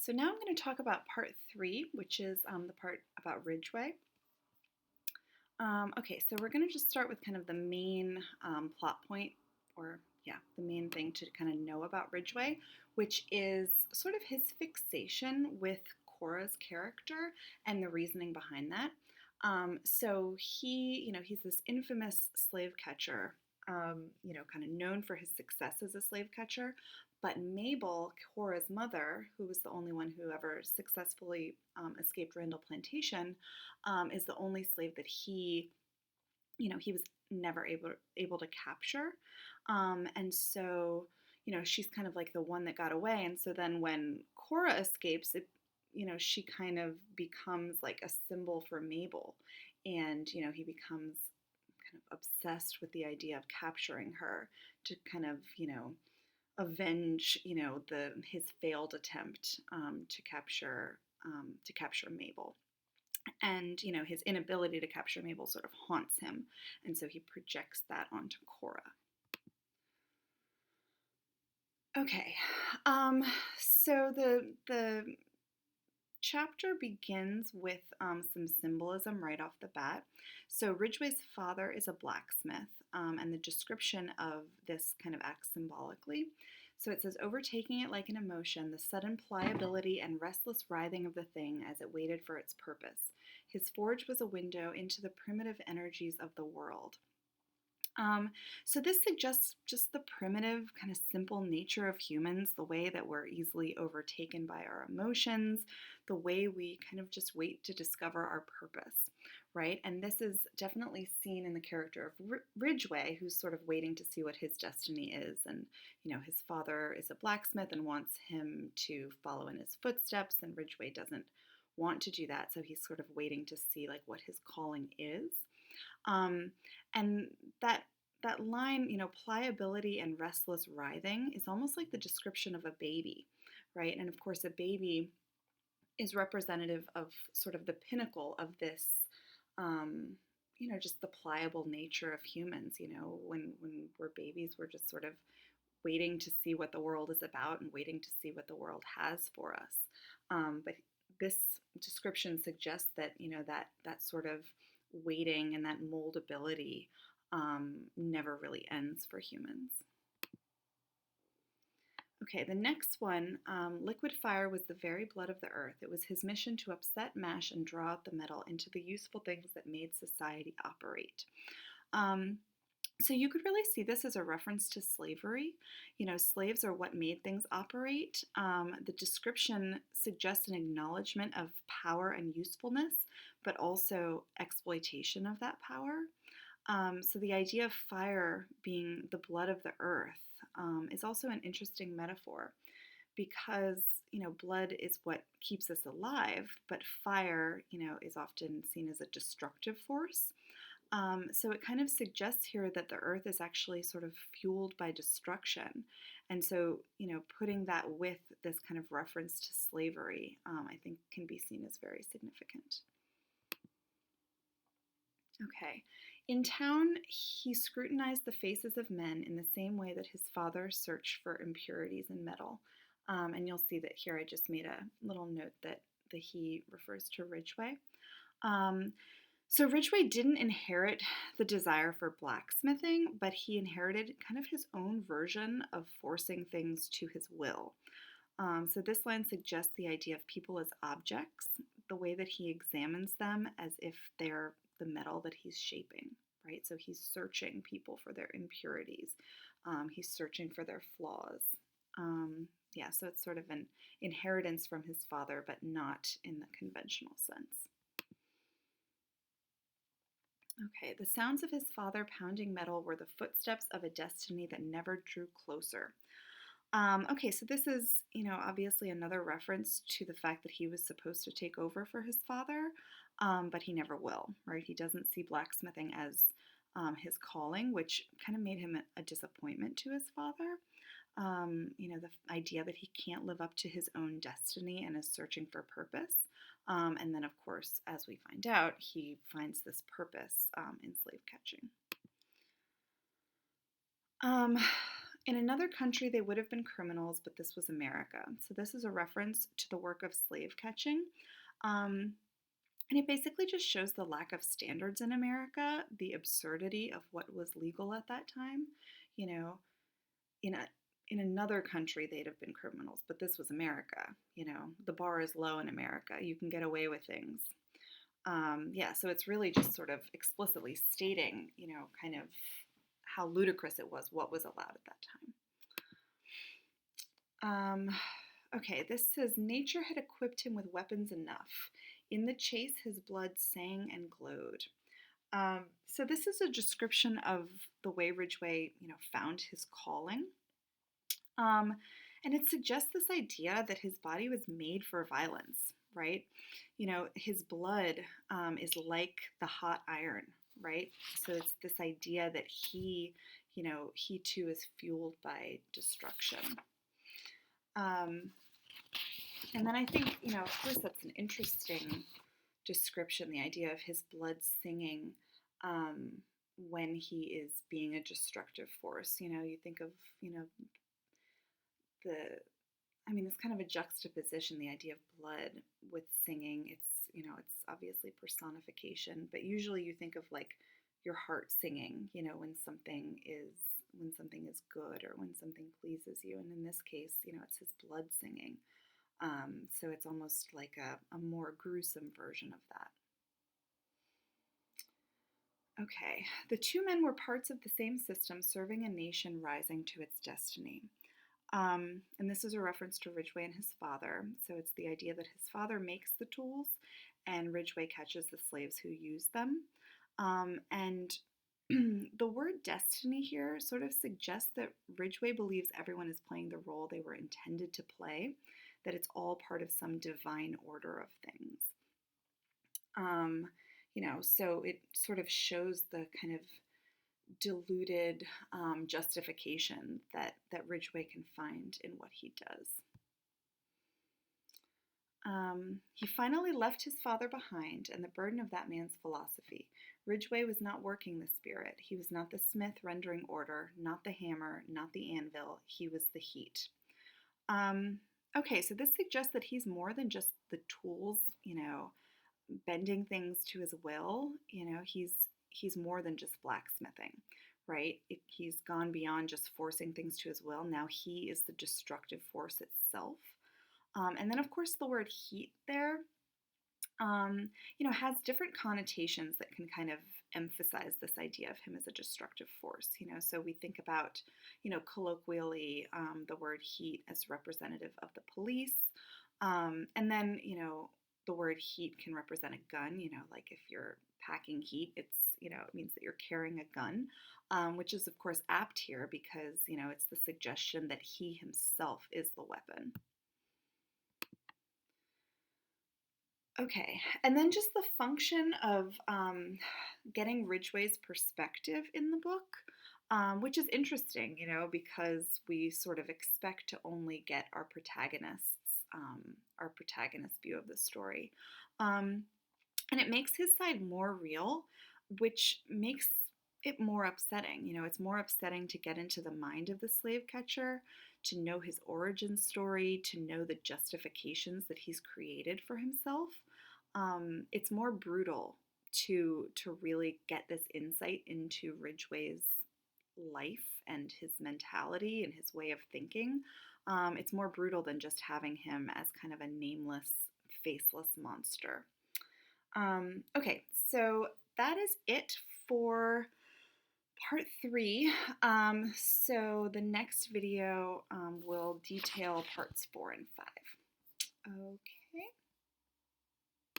So now I'm going to talk about part three, which is the part about Ridgeway. Okay, so we're going to just start with kind of the main plot point, or yeah, the main thing to kind of know about Ridgeway, which is sort of his fixation with Cora's character and the reasoning behind that. So he's this infamous slave catcher, kind of known for his success as a slave catcher. But Mabel, Cora's mother, who was the only one who ever successfully escaped Randall Plantation, is the only slave that he was never able to capture. And so, she's kind of like the one that got away. And so then when Cora escapes, she kind of becomes like a symbol for Mabel. And, he becomes kind of obsessed with the idea of capturing her to kind of, avenge, his failed attempt to capture Mabel. And his inability to capture Mabel sort of haunts him, and so he projects that onto Cora. Okay, so the chapter begins with some symbolism right off the bat. So Ridgway's father is a blacksmith, and the description of this kind of acts symbolically. So it says, overtaking it like an emotion, the sudden pliability and restless writhing of the thing as it waited for its purpose. His forge was a window into the primitive energies of the world. So this suggests just the primitive, kind of simple nature of humans, the way that we're easily overtaken by our emotions, the way we kind of just wait to discover our purpose, right? And this is definitely seen in the character of Ridgeway, who's sort of waiting to see what his destiny is. And, his father is a blacksmith and wants him to follow in his footsteps, and Ridgeway doesn't want to do that. So he's sort of waiting to see like what his calling is. And that line, pliability and restless writhing is almost like the description of a baby, right? And of course, a baby is representative of sort of the pinnacle of this, just the pliable nature of humans. When we're babies, we're just sort of waiting to see what the world is about and waiting to see what the world has for us. But this description suggests that, that sort of waiting and that moldability never really ends for humans. Okay, the next one, liquid fire was the very blood of the earth. It was his mission to upset, mash, and draw out the metal into the useful things that made society operate. So you could really see this as a reference to slavery. Slaves are what made things operate. The description suggests an acknowledgement of power and usefulness, but also exploitation of that power. So the idea of fire being the blood of the earth is also an interesting metaphor because, blood is what keeps us alive, but fire, is often seen as a destructive force. So it kind of suggests here that the earth is actually sort of fueled by destruction. And so, putting that with this kind of reference to slavery, I think can be seen as very significant. Okay. In town, he scrutinized the faces of men in the same way that his father searched for impurities in metal. And you'll see that here I just made a little note that he refers to Ridgeway. So Ridgeway didn't inherit the desire for blacksmithing, but he inherited kind of his own version of forcing things to his will. So this line suggests the idea of people as objects, the way that he examines them as if they're the metal that he's shaping, right? So he's searching people for their impurities. He's searching for their flaws. So it's sort of an inheritance from his father, but not in the conventional sense. Okay, the sounds of his father pounding metal were the footsteps of a destiny that never drew closer. Okay, so this is, obviously another reference to the fact that he was supposed to take over for his father, but he never will, right? He doesn't see blacksmithing as his calling, which kind of made him a disappointment to his father. The idea that he can't live up to his own destiny and is searching for purpose. And then, of course, as we find out, he finds this purpose in slave catching. In another country, they would have been criminals, but this was America. So this is a reference to the work of slave catching. Um, and it basically just shows the lack of standards in America, the absurdity of what was legal at that time. You know, in a in another country they'd have been criminals, but this was America. The bar is low in America. You can get away with things. Yeah, so it's really just sort of explicitly stating, kind of how ludicrous it was, what was allowed at that time. Okay, this says nature had equipped him with weapons enough. In the chase, his blood sang and glowed. So this is a description of the way Ridgway, found his calling. Um, and it suggests this idea that his body was made for violence, right? His blood is like the hot iron, right? So it's this idea that he too is fueled by destruction. And then I think, of course, that's an interesting description, the idea of his blood singing when he is being a destructive force. You think of, it's kind of a juxtaposition, the idea of blood with singing. It's obviously personification, but usually you think of like your heart singing, when something is good or when something pleases you. And in this case, it's his blood singing. So it's almost like a more gruesome version of that. Okay, the two men were parts of the same system, serving a nation rising to its destiny. And this is a reference to Ridgway and his father. So it's the idea that his father makes the tools and Ridgway catches the slaves who use them. And the word destiny here sort of suggests that Ridgway believes everyone is playing the role they were intended to play, that it's all part of some divine order of things. So it sort of shows the kind of diluted justification that Ridgway can find in what he does. He finally left his father behind and the burden of that man's philosophy. Ridgway was not working the spirit. He was not the smith rendering order, not the hammer, not the anvil. He was the heat. Okay, so this suggests that he's more than just the tools, bending things to his will. He's more than just blacksmithing, right? He's gone beyond just forcing things to his will. Now he is the destructive force itself. And then, of course, the word heat there, has different connotations that can kind of emphasize this idea of him as a destructive force. So we think about, colloquially, the word heat as representative of the police. And then, the word heat can represent a gun, like if you're packing heat, it means that you're carrying a gun, which is, of course, apt here because, it's the suggestion that he himself is the weapon. Okay, and then just the function of getting Ridgway's perspective in the book, which is interesting, because we sort of expect to only get our protagonist's view of the story. And it makes his side more real, which makes it more upsetting. It's more upsetting to get into the mind of the slave catcher, to know his origin story, to know the justifications that he's created for himself. It's more brutal to really get this insight into Ridgway's life and his mentality and his way of thinking. It's more brutal than just having him as kind of a nameless, faceless monster. Okay, so that is it for part 3. So the next video will detail parts 4 and 5. Okay.